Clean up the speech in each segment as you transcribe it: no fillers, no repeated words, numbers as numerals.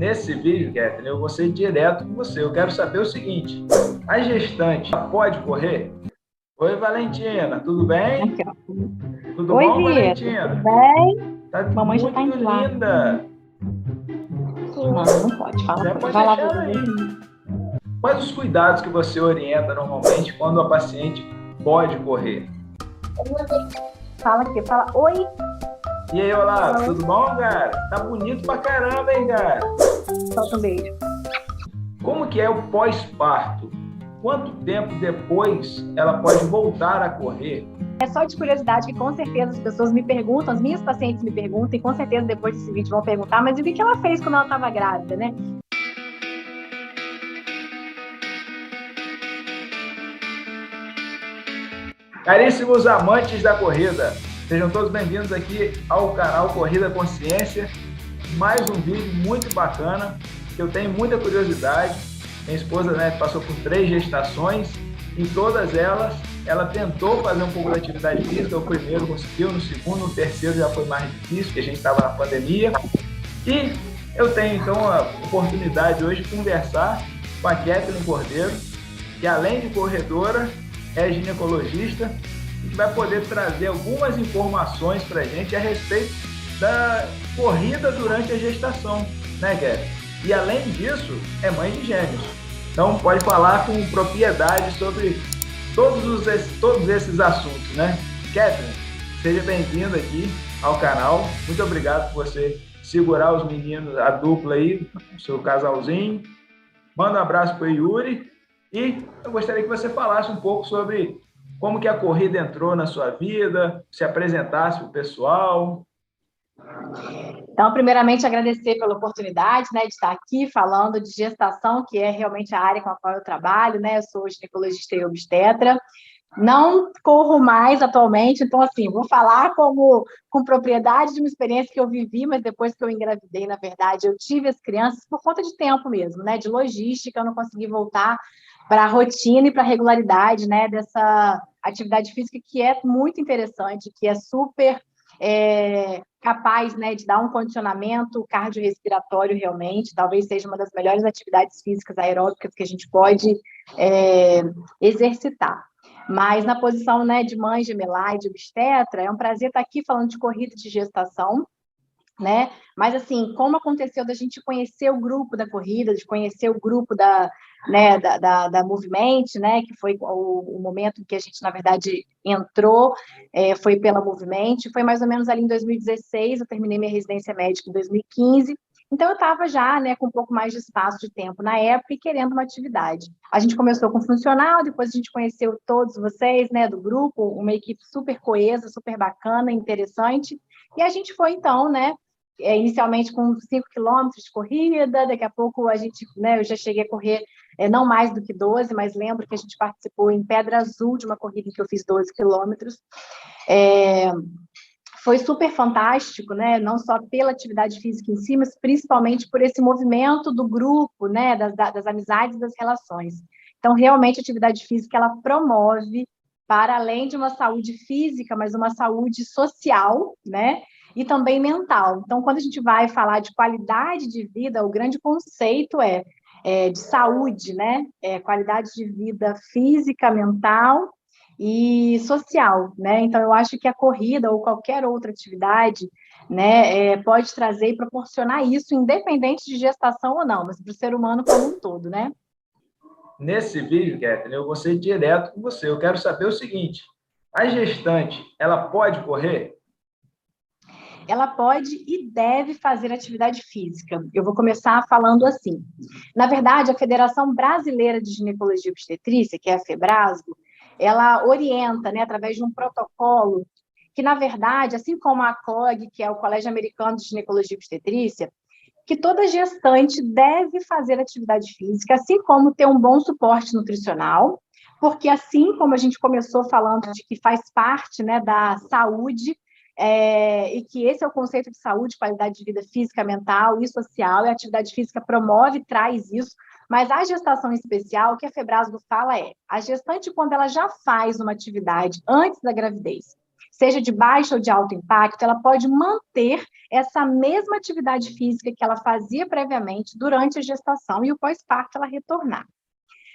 Nesse vídeo, Catherine, eu vou ser direto com você. Eu quero saber o seguinte: a gestante pode correr? Oi, Valentina, tudo bem? Aqui, ó. Tudo Oi, bom, Vitor, tudo Valentina? bem? Tá Mamãe já tá muito indo lá. linda. Não, não pode. Fala, Já pode vai lá, deixar vovô. ela aí. Quais os cuidados que você orienta normalmente quando a paciente pode correr? Fala aqui, fala oi. E aí, olá, Fala oi. tudo bom, cara? Tá bonito pra caramba, hein, cara? Solta um beijo. Como que é o pós-parto? Quanto tempo depois ela pode voltar a correr? É só de curiosidade que com certeza as pessoas me perguntam, as minhas pacientes me perguntam, e com certeza depois desse vídeo vão perguntar, mas e o que ela fez quando ela estava grávida, né? Caríssimos amantes da corrida, sejam todos bem-vindos aqui ao canal Corrida Consciência. Mais um vídeo muito bacana, que eu tenho muita curiosidade. Minha esposa, né, passou por 3 gestações, em todas elas ela tentou fazer um pouco de atividade física. O primeiro conseguiu, no segundo, no terceiro já foi mais difícil, porque a gente estava na pandemia. E eu tenho então a oportunidade hoje de conversar com a Catherine Cordeiro, que além de corredora, é ginecologista e que vai poder trazer algumas informações para a gente a respeito da corrida durante a gestação, né, Catherine? E além disso, é mãe de gêmeos. Então pode falar com propriedade sobre todos esses assuntos, né? Catherine, seja bem-vinda aqui ao canal. Muito obrigado por você segurar os meninos, a dupla aí, o seu casalzinho. Manda um abraço para o Yuri. E eu gostaria que você falasse um pouco sobre como que a corrida entrou na sua vida, se apresentasse para o pessoal. Então, primeiramente, agradecer pela oportunidade, né, de estar aqui falando de gestação, que é realmente a área com a qual eu trabalho, né? Eu sou ginecologista e obstetra. Não corro mais atualmente, então, assim, vou falar com propriedade de uma experiência que eu vivi, mas depois que eu engravidei, na verdade, eu tive as crianças por conta de tempo mesmo, né? De logística, eu não consegui voltar para a rotina e para a regularidade, né? Dessa atividade física que é muito interessante, que é super capaz, né, de dar um condicionamento cardiorrespiratório realmente, talvez seja uma das melhores atividades físicas aeróbicas que a gente pode exercitar. Mas na posição, né, de mãe gemelar e de obstetra, é um prazer estar aqui falando de corrida de gestação, né? Mas, assim, como aconteceu da gente conhecer o grupo da corrida, de conhecer o grupo da Movimento, né? Que foi o momento em que a gente, na verdade, entrou, foi pela Movimento, foi mais ou menos ali em 2016, eu terminei minha residência médica em 2015, então eu estava já, né, com um pouco mais de espaço de tempo na época e querendo uma atividade. A gente começou com funcional, depois a gente conheceu todos vocês, né, do grupo, uma equipe super coesa, super bacana, interessante, e a gente foi, então, né, inicialmente com 5 quilômetros de corrida, daqui a pouco a gente, né, eu já cheguei a correr não mais do que 12, mas lembro que a gente participou em Pedra Azul de uma corrida em que eu fiz 12 quilômetros. Foi super fantástico, né? Não só pela atividade física em si, mas principalmente por esse movimento do grupo, né? Das amizades e das relações. Então, realmente, a atividade física, ela promove, para além de uma saúde física, mas uma saúde social, né? E também mental. Então, quando a gente vai falar de qualidade de vida, o grande conceito de saúde, né? Qualidade de vida física, mental e social, né? Então, eu acho que a corrida ou qualquer outra atividade, né, pode trazer e proporcionar isso, independente de gestação ou não, mas para o ser humano como um todo, né? Nesse vídeo, Catherine, eu vou ser direto com você. Eu quero saber o seguinte: a gestante, ela pode correr? Ela pode e deve fazer atividade física. Eu vou começar falando assim. Na verdade, a Federação Brasileira de Ginecologia e Obstetrícia, que é a FEBRASGO, ela orienta, né, através de um protocolo que, na verdade, assim como a COG, que é o Colégio Americano de Ginecologia e Obstetrícia, que toda gestante deve fazer atividade física, assim como ter um bom suporte nutricional, porque assim como a gente começou falando de que faz parte, né, da saúde, e que esse é o conceito de saúde, qualidade de vida física, mental e social, e a atividade física promove, traz isso, mas a gestação especial, o que a Febrasgo fala a gestante, quando ela já faz uma atividade antes da gravidez, seja de baixo ou de alto impacto, ela pode manter essa mesma atividade física que ela fazia previamente durante a gestação e o pós-parto ela retornar.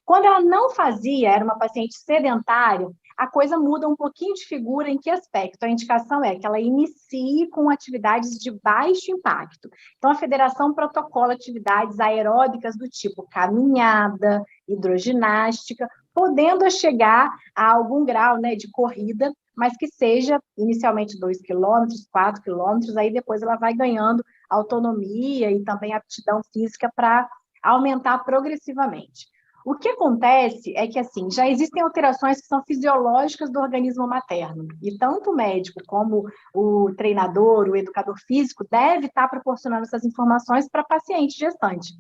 Quando ela não fazia, era uma paciente sedentária, a coisa muda um pouquinho de figura. Em que aspecto? A indicação é que ela inicie com atividades de baixo impacto. Então, a federação protocola atividades aeróbicas do tipo caminhada, hidroginástica, podendo chegar a algum grau, né, de corrida, mas que seja inicialmente 2 quilômetros, 4 quilômetros, aí depois ela vai ganhando autonomia e também aptidão física para aumentar progressivamente. O que acontece é que, assim, já existem alterações que são fisiológicas do organismo materno, e tanto o médico como o treinador, o educador físico, deve estar proporcionando essas informações para paciente gestante.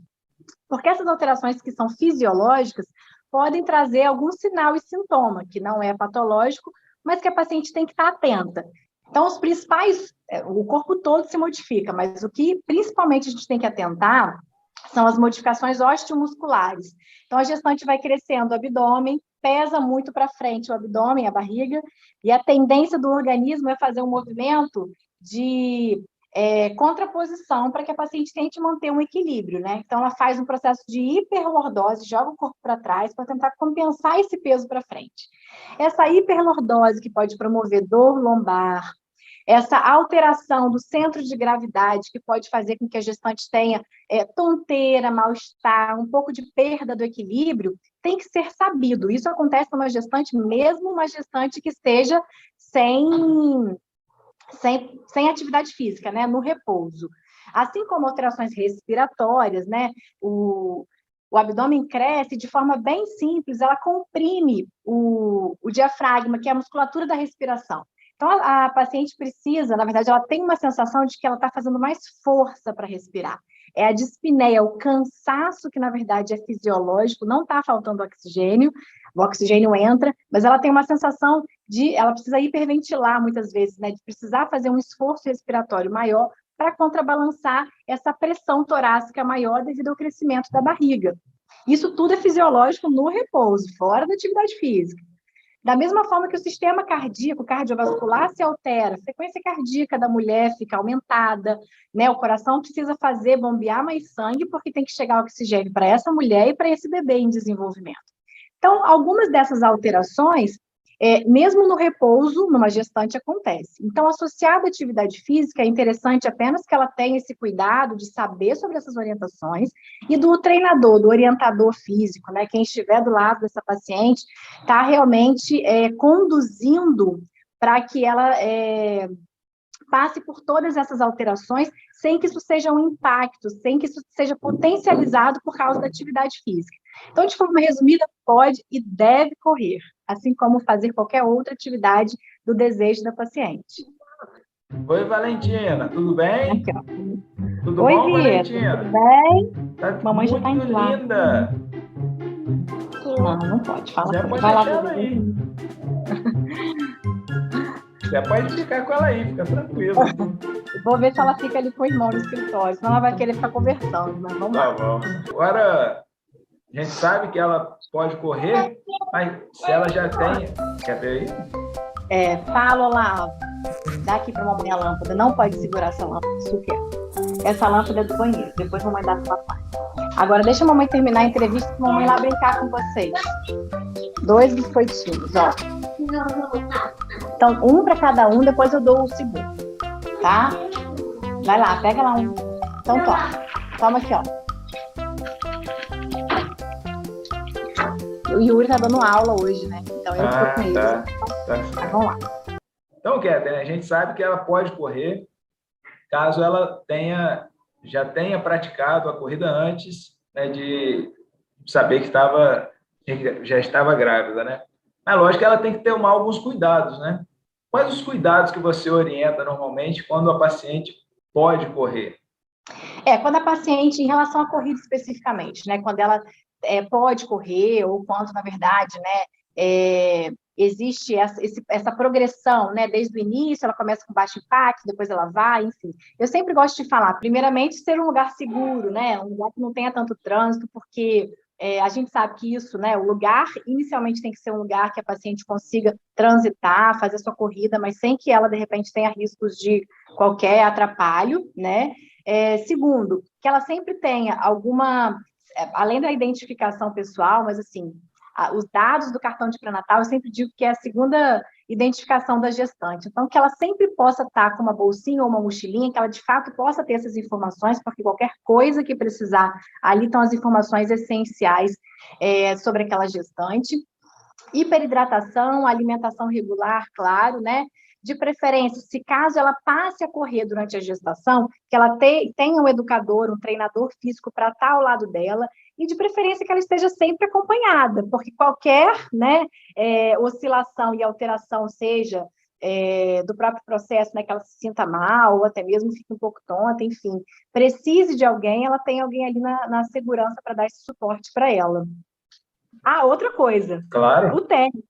Porque essas alterações que são fisiológicas podem trazer algum sinal e sintoma, que não é patológico, mas que a paciente tem que estar atenta. Então, os principais, o corpo todo se modifica, mas o que principalmente a gente tem que atentar são as modificações osteomusculares. Então, a gestante vai crescendo o abdômen, pesa muito para frente o abdômen, a barriga, e a tendência do organismo é fazer um movimento de contraposição para que a paciente tente manter um equilíbrio, né? Então, ela faz um processo de hiperlordose, joga o corpo para trás para tentar compensar esse peso para frente. Essa hiperlordose que pode promover dor lombar, essa alteração do centro de gravidade, que pode fazer com que a gestante tenha tonteira, mal-estar, um pouco de perda do equilíbrio, tem que ser sabido. Isso acontece numa gestante, mesmo uma gestante que esteja sem atividade física, né, no repouso. Assim como alterações respiratórias, né, o abdômen cresce de forma bem simples, ela comprime o diafragma, que é a musculatura da respiração. Então, a paciente precisa, na verdade, ela tem uma sensação de que ela está fazendo mais força para respirar. É a dispneia, o cansaço que, na verdade, é fisiológico, não está faltando oxigênio, o oxigênio entra, mas ela tem uma sensação de, ela precisa hiperventilar muitas vezes, né, de precisar fazer um esforço respiratório maior para contrabalançar essa pressão torácica maior devido ao crescimento da barriga. Isso tudo é fisiológico no repouso, fora da atividade física. Da mesma forma que o sistema cardíaco, cardiovascular se altera, a frequência cardíaca da mulher fica aumentada, né? O coração precisa bombear mais sangue porque tem que chegar oxigênio para essa mulher e para esse bebê em desenvolvimento. Então, algumas dessas alterações, mesmo no repouso, numa gestante, acontece. Então, associada à atividade física, é interessante apenas que ela tenha esse cuidado de saber sobre essas orientações e do treinador, do orientador físico, né? Quem estiver do lado dessa paciente, está realmente conduzindo para que ela passe por todas essas alterações sem que isso seja um impacto, sem que isso seja potencializado por causa da atividade física. Então, de forma resumida, pode e deve correr, assim como fazer qualquer outra atividade do desejo da paciente. Oi, Valentina, tudo bem? Aqui, ó. Tudo Oi, bom, Vitor, Valentina? tudo bem? Tá Mamãe já está muito indo lá. linda. Não pode. Fala. Você pode Vai lá, deixar ela aí. Você pode ficar com ela aí, fica tranquilo. Vou ver se ela fica ali com o irmão no escritório, senão ela vai querer ficar conversando, mas vamos lá. Tá bom. Agora, a gente sabe que ela pode correr, mas se ela já tem... Quer ver aí? Fala lá, dá aqui para mamãe a lâmpada. Não pode segurar essa lâmpada, isso quer. Essa lâmpada é do banheiro, depois a mamãe dá para o papai. Agora, deixa a mamãe terminar a entrevista para a mamãe lá brincar com vocês. 2 biscoitinhos, ó. Então, um para cada um, depois eu dou o segundo, tá? Vai lá, pega lá um. Então, toma. Toma aqui, ó. O Yuri tá dando aula hoje, né? Então, eu tô com ele. Tá. Vamos lá. Então, Kéter, a gente sabe que ela pode correr caso ela já tenha praticado a corrida antes, né, de saber que já estava grávida, né? Mas, lógico que ela tem que ter alguns cuidados, né? Quais os cuidados que você orienta normalmente quando a paciente pode correr? Quando a paciente, em relação à corrida especificamente, né? Quando ela pode correr, ou quando, na verdade, né, existe essa progressão, né? Desde o início, ela começa com baixo impacto, depois ela vai, enfim. Eu sempre gosto de falar, primeiramente, ser um lugar seguro, né? Um lugar que não tenha tanto trânsito, porque A gente sabe que isso, né, o lugar inicialmente tem que ser um lugar que a paciente consiga transitar, fazer sua corrida, mas sem que ela, de repente, tenha riscos de qualquer atrapalho, né? Segundo, que ela sempre tenha alguma, além da identificação pessoal, mas assim, os dados do cartão de pré-natal, eu sempre digo que é a segunda identificação da gestante. Então, que ela sempre possa estar com uma bolsinha ou uma mochilinha, que ela de fato possa ter essas informações, porque qualquer coisa que precisar, ali estão as informações essenciais sobre aquela gestante. Hiperidratação, alimentação regular, claro, né? De preferência, se caso ela passe a correr durante a gestação, que ela tenha um educador, um treinador físico para estar ao lado dela, e de preferência que ela esteja sempre acompanhada, porque qualquer, né, oscilação e alteração, seja do próprio processo, né, que ela se sinta mal, ou até mesmo fique um pouco tonta, enfim, precise de alguém, ela tem alguém ali na segurança para dar esse suporte para ela. Outra coisa, Claro. o tênis.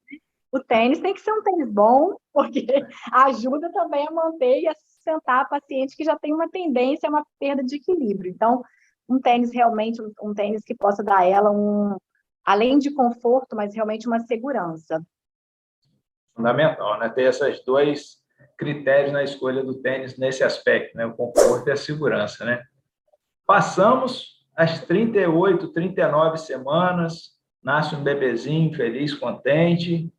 O tênis tem que ser um tênis bom, porque ajuda também a manter e a sustentar a paciente que já tem uma tendência a uma perda de equilíbrio. Então, um tênis realmente, um tênis que possa dar a ela além de conforto, mas realmente uma segurança. Fundamental, né? Ter esses dois critérios na escolha do tênis nesse aspecto, né? O conforto e a segurança, né? Passamos as 38, 39 semanas, nasce um bebezinho feliz, contente,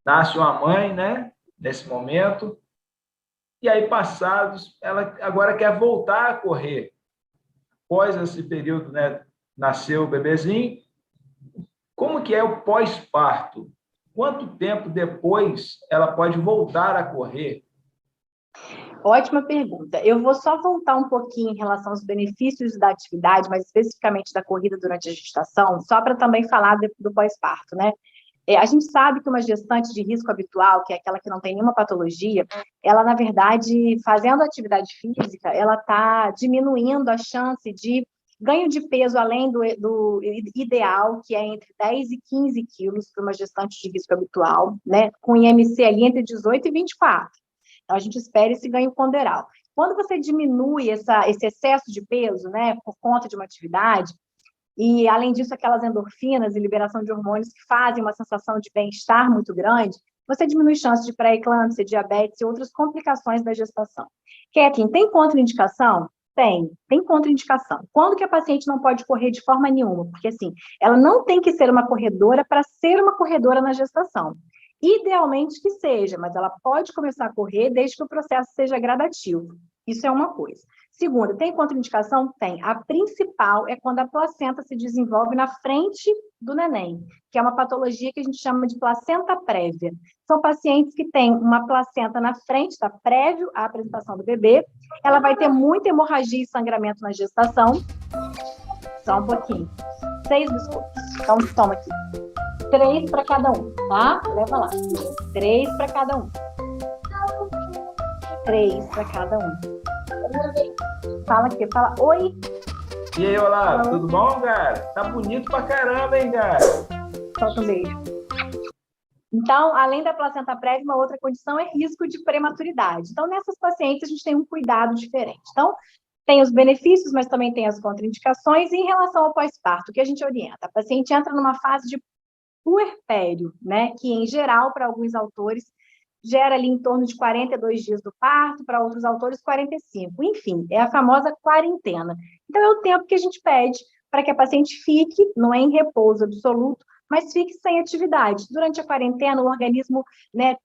nasce uma mãe, né? Nesse momento. E aí, passados, ela agora quer voltar a correr. Após esse período, né? Nasceu o bebezinho. Como que é o pós-parto? Quanto tempo depois ela pode voltar a correr? Ótima pergunta. Eu vou só voltar um pouquinho em relação aos benefícios da atividade, mas especificamente da corrida durante a gestação, só para também falar do pós-parto, né? A gente sabe que uma gestante de risco habitual, que é aquela que não tem nenhuma patologia, ela, na verdade, fazendo atividade física, ela está diminuindo a chance de ganho de peso além do ideal, que é entre 10 e 15 quilos para uma gestante de risco habitual, né? Com IMC ali entre 18 e 24. Então, a gente espera esse ganho ponderal. Quando você diminui esse excesso de peso, né, por conta de uma atividade, e, além disso, aquelas endorfinas e liberação de hormônios que fazem uma sensação de bem-estar muito grande, você diminui chances de pré-eclâmpsia, diabetes e outras complicações da gestação. Kathleen, tem contraindicação? Tem contraindicação. Quando que a paciente não pode correr de forma nenhuma? Porque, assim, ela não tem que ser uma corredora para ser uma corredora na gestação. Idealmente que seja, mas ela pode começar a correr desde que o processo seja gradativo. Isso é uma coisa. Segunda, tem contraindicação? Tem. A principal é quando a placenta se desenvolve na frente do neném, que é uma patologia que a gente chama de placenta prévia. São pacientes que têm uma placenta na frente, está prévio à apresentação do bebê, ela vai ter muita hemorragia e sangramento na gestação. Só um pouquinho. 6 biscoitos. Então, toma aqui. 3 para cada um, tá? Leva lá. 3 para cada um. 3 para cada um. Fala aqui, fala oi. E aí, olá, tudo bom, cara? Tá bonito pra caramba, hein, cara? Solta um beijo. Então, além da placenta prévia, uma outra condição é risco de prematuridade. Então, nessas pacientes, a gente tem um cuidado diferente. Então, tem os benefícios, mas também tem as contraindicações. E em relação ao pós-parto, o que a gente orienta? A paciente entra numa fase de puerpério, né? Que, em geral, para alguns autores, gera ali em torno de 42 dias do parto, para outros autores 45. Enfim, é a famosa quarentena. Então, é o tempo que a gente pede para que a paciente fique, não é em repouso absoluto, mas fique sem atividade. Durante a quarentena, o organismo, né,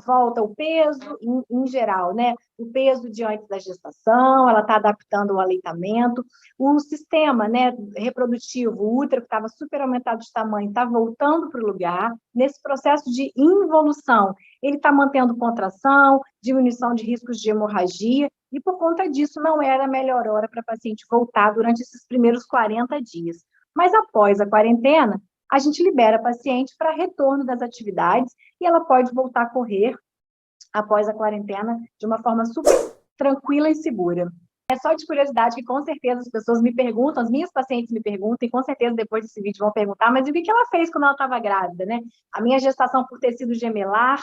volta o peso, em geral, né, o peso de antes da gestação, ela está adaptando o aleitamento, o sistema, né, reprodutivo, o útero que estava super aumentado de tamanho, está voltando para o lugar. Nesse processo de involução, ele está mantendo contração, diminuição de riscos de hemorragia, e por conta disso não era a melhor hora para a paciente voltar durante esses primeiros 40 dias. Mas após a quarentena, a gente libera a paciente para retorno das atividades e ela pode voltar a correr após a quarentena de uma forma super tranquila e segura. É só de curiosidade que com certeza as pessoas me perguntam, as minhas pacientes me perguntam, e com certeza depois desse vídeo vão perguntar, mas o que ela fez quando ela estava grávida, né? A minha gestação por tecido gemelar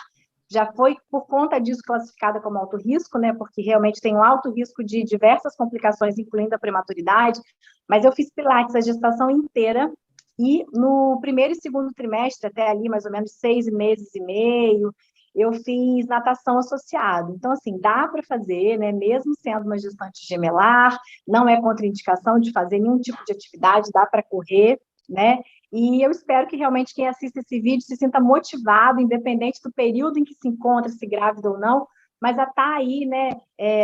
já foi, por conta disso, classificada como alto risco, né? Porque realmente tem um alto risco de diversas complicações, incluindo a prematuridade, mas eu fiz pilates a gestação inteira, E no primeiro e segundo trimestre, até ali mais ou menos 6 meses e meio, eu fiz natação associado. Então, assim, dá para fazer, né? Mesmo sendo uma gestante gemelar, não é contraindicação de fazer nenhum tipo de atividade, dá para correr, né? E eu espero que realmente quem assista esse vídeo se sinta motivado, independente do período em que se encontra, se grávida ou não, mas a estar aí, né,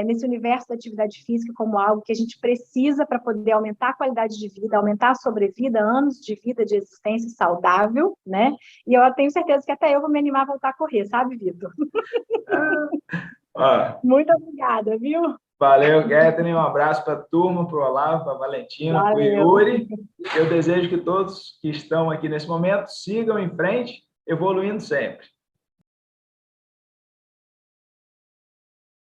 nesse universo da atividade física como algo que a gente precisa para poder aumentar a qualidade de vida, aumentar a sobrevida, anos de vida, de existência saudável, né? E eu tenho certeza que até eu vou me animar a voltar a correr, sabe, Vitor? Ó, Muito obrigada, viu? valeu, Catherine. Um abraço para a turma, para o Olavo, para a Valentina, para o Valeu. Yuri. Eu desejo que todos que estão aqui nesse momento sigam em frente, evoluindo sempre.